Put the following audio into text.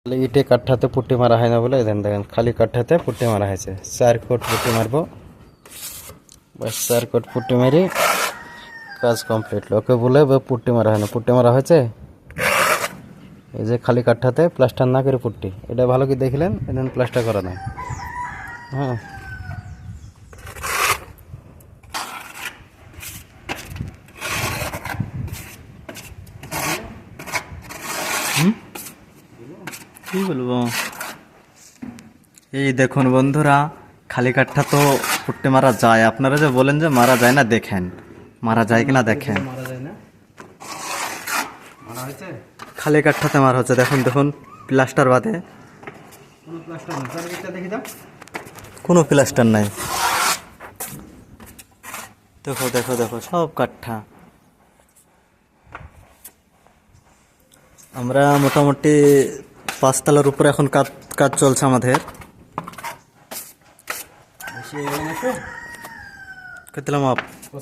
খালি ইটে কাঠাতে পুট্টি মারা হয় না বলে দেখেন দেখেন খালি কাঠাতে পুট্টি মারা হয়েছে 4 কোট পুট্টি মারবো বাস 4 কোট পুট্টি মেরে কাজ কমপ্লিট লোকে বলে পুট্টি মারা হয় না পুট্টি মারা হয়েছে এই যে খালি কাঠাতে প্লাস্টার না করে পুট্টি এটা ভালো কি দেখলেন এটা প্লাস্টার করা নাই হ্যাঁ কি বলবো এই দেখুন বন্ধুরা খালি কাঠটা তো পুট্টি মারা যায় আপনারা যে বলেন যে মারা যায় না দেখেন মারা যায় কিনা দেখেন খালি কাঠটাতে মারা হচ্ছে দেখুন দেখুন প্লাস্টার বাদে কোনো প্লাস্টার নাই দেখো দেখো দেখো সব কাঠা আমরা মোটামুটি 5 তলার উপরে এখন কাজ চলছে আমাদের কেতলাম